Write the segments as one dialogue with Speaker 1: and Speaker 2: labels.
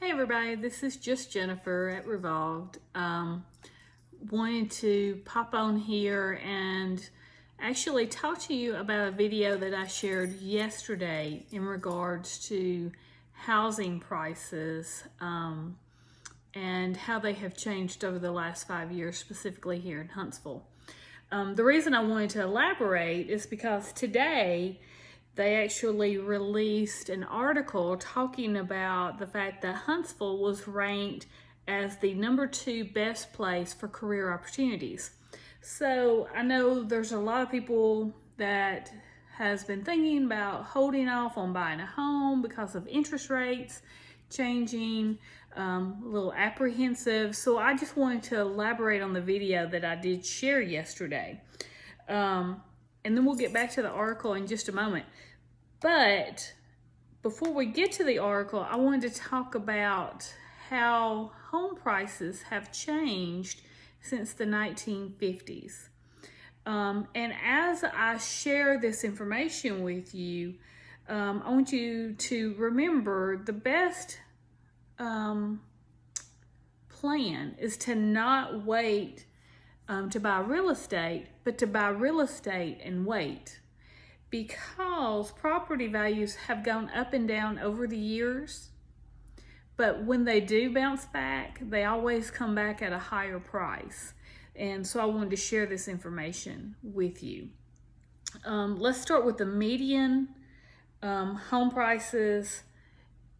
Speaker 1: Hey everybody, this is just Jennifer at Revolved. Wanted to pop on here and actually talk to you about a video that I shared yesterday in regards to housing prices and how they have changed over the last 5 years, specifically here in Huntsville. The reason I wanted to elaborate is because today they actually released an article talking about the fact that Huntsville was ranked as the #2 best place for career opportunities. So I know there's a lot of people that has been thinking about holding off on buying a home because of interest rates changing, a little apprehensive. So I just wanted to elaborate on the video that I did share yesterday. And then we'll get back to the article in just a moment. But before we get to the article, I wanted to talk about how home prices have changed since the 1950s. And as I share this information with you, I want you to remember the best plan is to not wait to buy real estate, but to buy real estate and wait. Because property values have gone up and down over the years, but when they do bounce back, they always come back at a higher price. And so I wanted to share this information with you. Let's start with the median home prices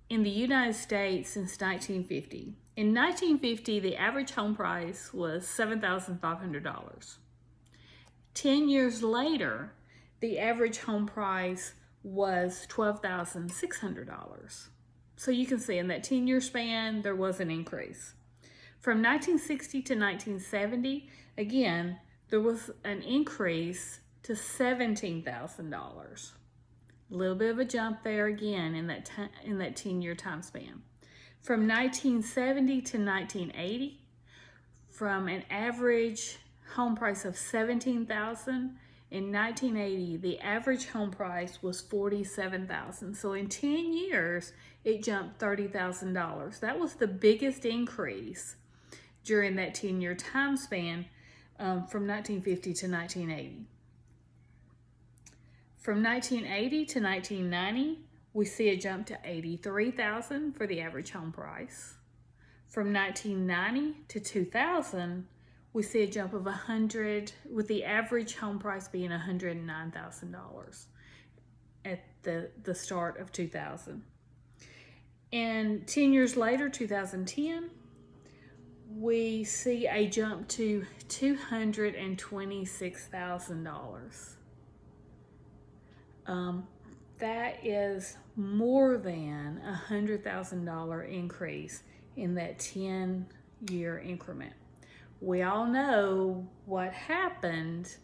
Speaker 1: in the United States since 1950. In 1950, the average home price was $7,500. 10 years later, the average home price was $12,600. So you can see in that 10-year span, there was an increase. From 1960 to 1970, again, there was an increase to $17,000. A little bit of a jump there again in that 10-year time span. From 1970 to 1980, from an average home price of $17,000, in 1980, the average home price was $47,000. So in 10 years, it jumped $30,000. That was the biggest increase during that 10-year time span from 1950 to 1980. From 1980 to 1990, we see a jump to $83,000 for the average home price. From 1990 to 2000, we see a jump of $100,000, with the average home price being $109,000 at the start of 2000. And 10 years later, 2010, we see a jump to $226,000. That is more than a $100,000 increase in that 10-year increment. We all know what happened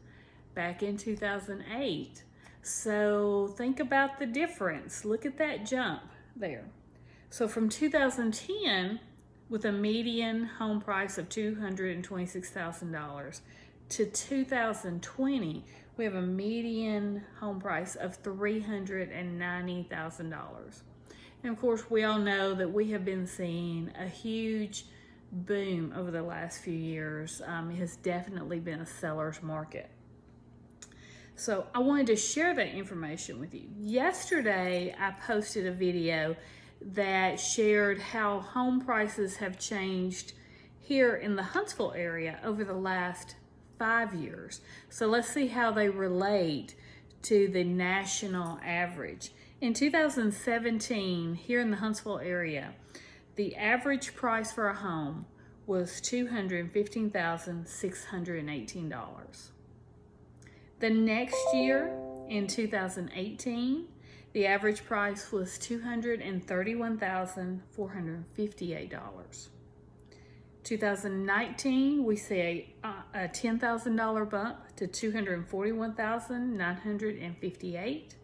Speaker 1: back in 2008. So think about the difference. Look at that jump there. So from 2010, with a median home price of $226,000, to 2020, we have a median home price of $390,000. And of course, we all know that we have been seeing a huge boom over the last few years. It has definitely been a seller's market. So I wanted to share that information with you. Yesterday, I posted a video that shared how home prices have changed here in the Huntsville area over the last 5 years. So let's see how they relate to the national average. In 2017, here in the Huntsville area, the average price for a home was $215,618. The next year, in 2018, the average price was $231,458. 2019, we see a $10,000 bump to $241,958.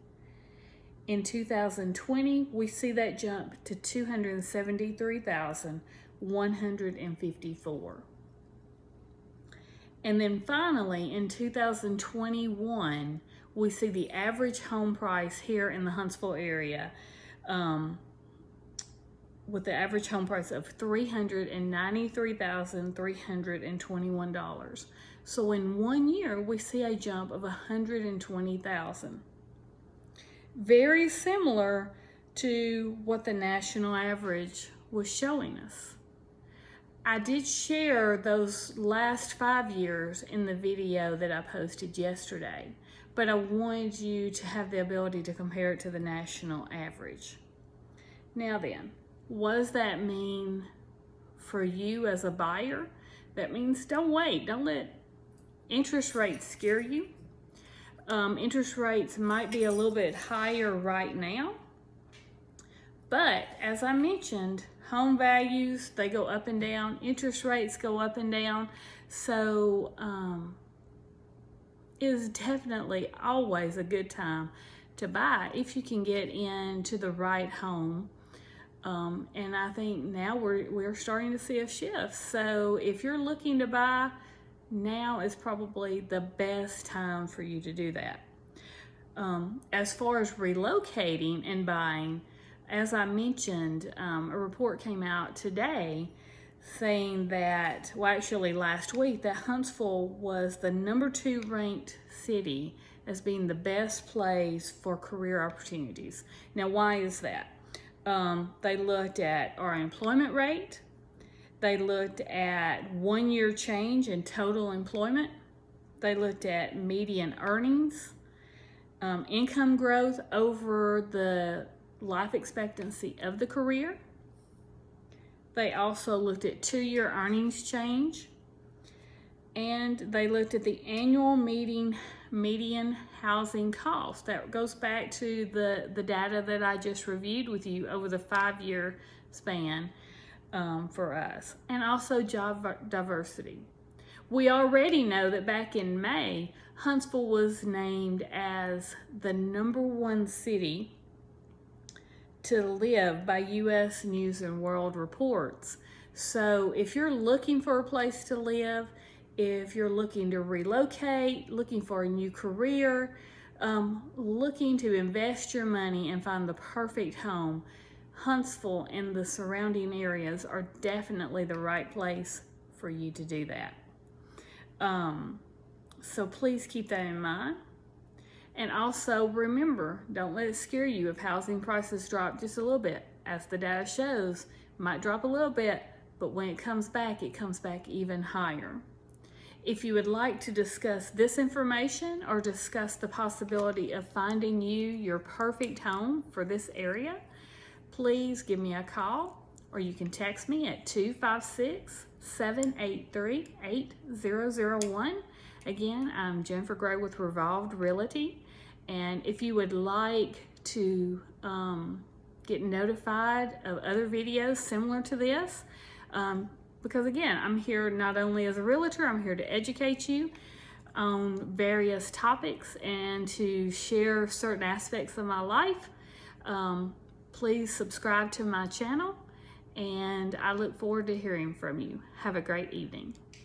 Speaker 1: In 2020, we see that jump to $273,154. And then finally, in 2021, we see the average home price here in the Huntsville area with the average home price of $393,321. So in 1 year, we see a jump of $120,000. Very similar to what the national average was showing us. I did share those last 5 years in the video that I posted yesterday, but I wanted you to have the ability to compare it to the national average. Now then, what does that mean for you as a buyer? That means don't wait. Don't let interest rates scare you. Interest rates might be a little bit higher right now, but as I mentioned, home values, they go up and down. Interest rates go up and down. So it is definitely always a good time to buy if you can get into the right home. And I think now we're starting to see a shift. So if you're looking to buy, now is probably the best time for you to do that. As far as relocating and buying, as I mentioned, a report came out today saying that, well, actually last week, that Huntsville was the #2 ranked city as being the best place for career opportunities. Now, why is that? They looked at our employment rate. They looked at 1 year change in total employment. They looked at median earnings, income growth over the life expectancy of the career. They also looked at 2-year earnings change, and they looked at the annual median housing cost. That goes back to the data that I just reviewed with you over the 5-year span for us, and also job diversity. We already know that back in May, Huntsville was named as the #1 city to live by U.S. News and World Reports. So if you're looking for a place to live, if you're looking to relocate, looking for a new career, looking to invest your money and find the perfect home, Huntsville and the surrounding areas are definitely the right place for you to do that. So please keep that in mind. And also remember, don't let it scare you if housing prices drop just a little bit. As the data shows, it might drop a little bit, but when it comes back even higher. If you would like to discuss this information or discuss the possibility of finding you your perfect home for this area, please give me a call, or you can text me at 256-783-8001. Again, I'm Jennifer Gray with Revolved Realty. And if you would like to get notified of other videos similar to this, because again, I'm here not only as a realtor, I'm here to educate you on various topics and to share certain aspects of my life. Please subscribe to my channel, and I look forward to hearing from you. Have a great evening.